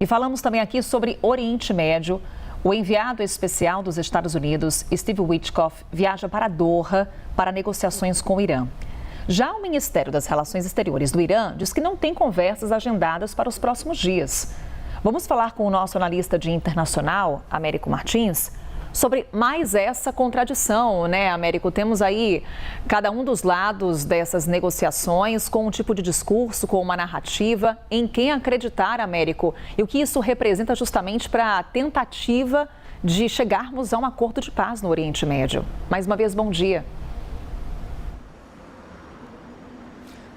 E falamos também aqui sobre Oriente Médio. O enviado especial dos Estados Unidos, Steve Witkoff, viaja para Doha para negociações com o Irã. Já o Ministério das Relações Exteriores do Irã diz que não tem conversas agendadas para os próximos dias. Vamos falar com o nosso analista de internacional, Américo Martins, sobre mais essa contradição, né, Américo? Temos aí cada um dos lados dessas negociações com um tipo de discurso, com uma narrativa. Em quem acreditar, Américo? E o que isso representa justamente para a tentativa de chegarmos a um acordo de paz no Oriente Médio? Mais uma vez, bom dia.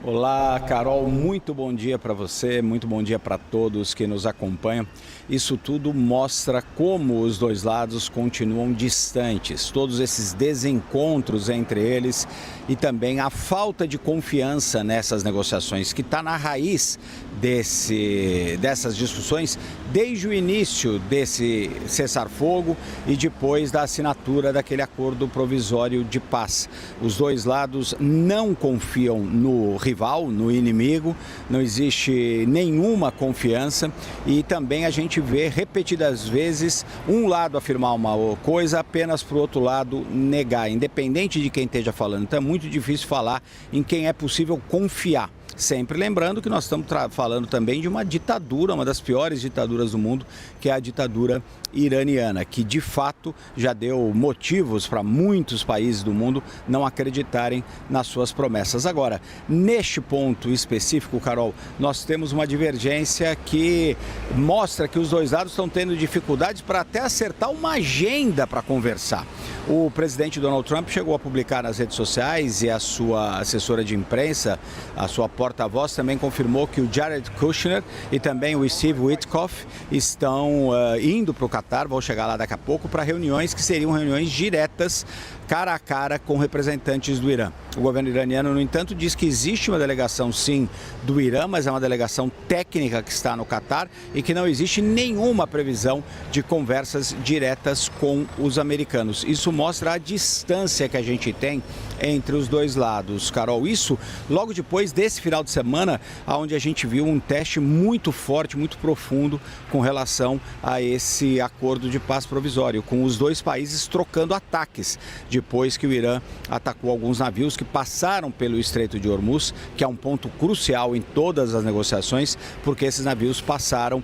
Olá, Carol, muito bom dia para você, muito bom dia para todos que nos acompanham. Isso tudo mostra como os dois lados continuam distantes, todos esses desencontros entre eles e também a falta de confiança nessas negociações, que está na raiz dessas discussões desde o início desse cessar-fogo e depois da assinatura daquele acordo provisório de paz. Os dois lados não confiam no rival, no inimigo, não existe nenhuma confiança e também a gente vê repetidas vezes um lado afirmar uma coisa apenas para o outro lado negar, independente de quem esteja falando. Então é muito difícil falar em quem é possível confiar. Sempre lembrando que nós estamos falando também de uma ditadura, uma das piores ditaduras do mundo, que é a ditadura iraniana, que de fato já deu motivos para muitos países do mundo não acreditarem nas suas promessas. Agora, neste ponto específico, Carol, nós temos uma divergência que mostra que os dois lados estão tendo dificuldades para até acertar uma agenda para conversar. O presidente Donald Trump chegou a publicar nas redes sociais e a sua assessora de imprensa, a sua porta-voz, também confirmou que o Jared Kushner e também o Steve Witkoff estão indo para o Catar, vão chegar lá daqui a pouco, para reuniões que seriam reuniões diretas, cara a cara, com representantes do Irã. O governo iraniano, no entanto, diz que existe uma delegação, sim, do Irã, mas é uma delegação técnica que está no Catar e que não existe nenhuma previsão de conversas diretas com os americanos. Isso mostra a distância que a gente tem entre os dois lados, Carol. Isso logo depois desse final de semana, onde a gente viu um teste muito forte, muito profundo com relação a esse acordo de paz provisório, com os dois países trocando ataques, depois que o Irã atacou alguns navios que passaram pelo Estreito de Hormuz, que é um ponto crucial em todas as negociações, porque esses navios passaram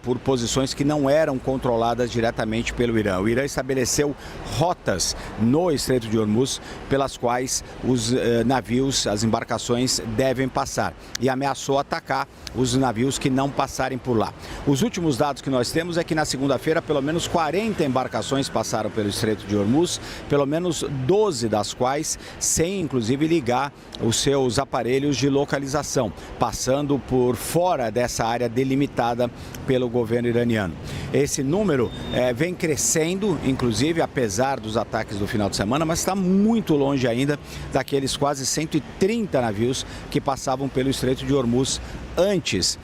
por posições que não eram controladas diretamente pelo Irã. O Irã estabeleceu rotas no Estreito de Hormuz pelas quais os navios, as embarcações devem passar, e ameaçou atacar os navios que não passarem por lá. Os últimos dados que nós temos é que na segunda-feira pelo menos 40 embarcações passaram pelo Estreito de Hormuz, pelo menos 12 das quais sem inclusive ligar os seus aparelhos de localização, passando por fora dessa área delimitada pelo governo iraniano. Esse número vem crescendo, inclusive apesar dos ataques do final de semana, mas está muito longe ainda daqueles quase 130 navios que passavam pelo Estreito de Hormuz antes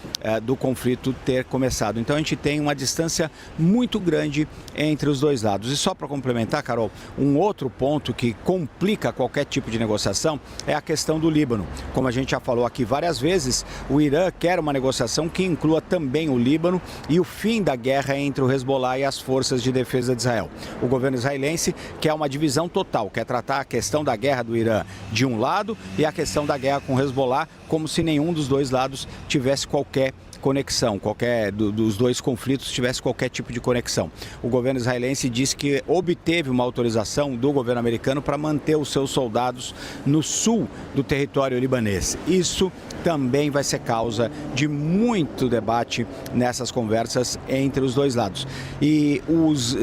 do conflito ter começado. Então a gente tem uma distância muito grande entre os dois lados. E só para complementar, Carol, um outro ponto que complica qualquer tipo de negociação é a questão do Líbano. Como a gente já falou aqui várias vezes, o Irã quer uma negociação que inclua também o Líbano e o fim da guerra entre o Hezbollah e as forças de defesa de Israel. O governo israelense quer uma divisão total, quer tratar a questão da guerra do Irã de um lado e a questão da guerra com o Hezbollah como se nenhum dos dois lados tivesse qualquer conexão, qualquer dos dois conflitos tivesse qualquer tipo de conexão. O governo israelense disse que obteve uma autorização do governo americano para manter os seus soldados no sul do território libanês. Isso também vai ser causa de muito debate nessas conversas entre os dois lados. E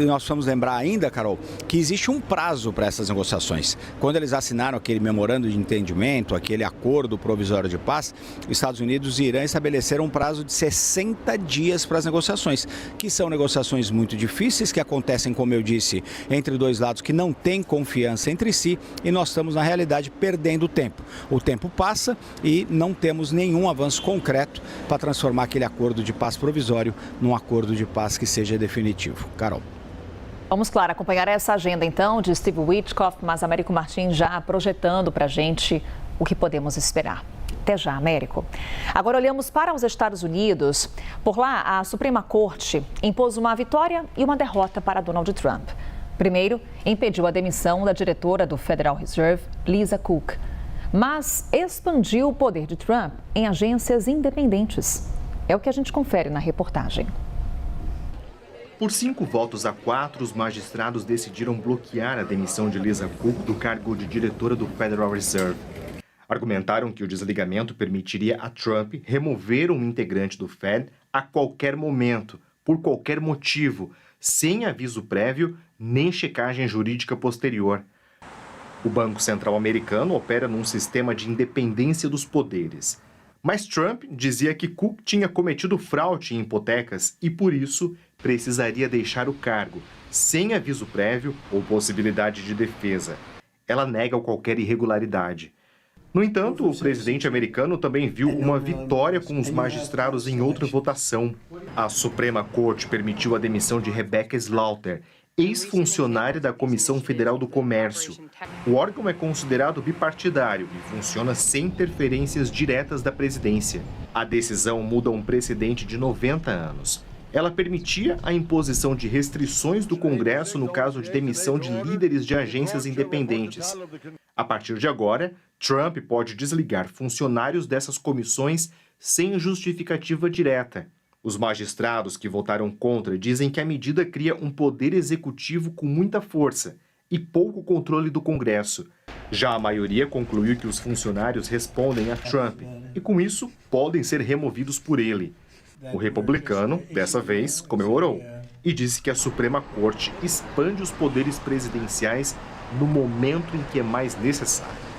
nós vamos lembrar ainda, Carol, que existe um prazo para essas negociações. Quando eles assinaram aquele memorando de entendimento, aquele acordo provisório de paz, os Estados Unidos e Irã estabeleceram um prazo de 60 dias para as negociações, que são negociações muito difíceis, que acontecem, como eu disse, entre dois lados que não têm confiança entre si, e nós estamos, na realidade, perdendo tempo. O tempo passa e não temos nenhum avanço concreto para transformar aquele acordo de paz provisório num acordo de paz que seja definitivo. Carol. Vamos, claro, acompanhar essa agenda, então, de Steve Witkoff, mas Américo Martins já projetando para a gente o que podemos esperar. Até já, Américo. Agora olhamos para os Estados Unidos. Por lá, a Suprema Corte impôs uma vitória e uma derrota para Donald Trump. Primeiro, impediu a demissão da diretora do Federal Reserve, Lisa Cook, mas expandiu o poder de Trump em agências independentes. É o que a gente confere na reportagem. Por 5 votos a 4, os magistrados decidiram bloquear a demissão de Lisa Cook do cargo de diretora do Federal Reserve. Argumentaram que o desligamento permitiria a Trump remover um integrante do Fed a qualquer momento, por qualquer motivo, sem aviso prévio nem checagem jurídica posterior. O Banco Central americano opera num sistema de independência dos poderes. Mas Trump dizia que Cook tinha cometido fraude em hipotecas e, por isso, precisaria deixar o cargo, sem aviso prévio ou possibilidade de defesa. Ela nega qualquer irregularidade. No entanto, o presidente americano também viu uma vitória com os magistrados em outra votação. A Suprema Corte permitiu a demissão de Rebecca Slaughter, ex-funcionária da Comissão Federal do Comércio. O órgão é considerado bipartidário e funciona sem interferências diretas da presidência. A decisão muda um precedente de 90 anos. Ela permitia a imposição de restrições do Congresso no caso de demissão de líderes de agências independentes. A partir de agora, Trump pode desligar funcionários dessas comissões sem justificativa direta. Os magistrados que votaram contra dizem que a medida cria um poder executivo com muita força e pouco controle do Congresso. Já a maioria concluiu que os funcionários respondem a Trump e, com isso, podem ser removidos por ele. O republicano, dessa vez, comemorou e disse que a Suprema Corte expande os poderes presidenciais no momento em que é mais necessário.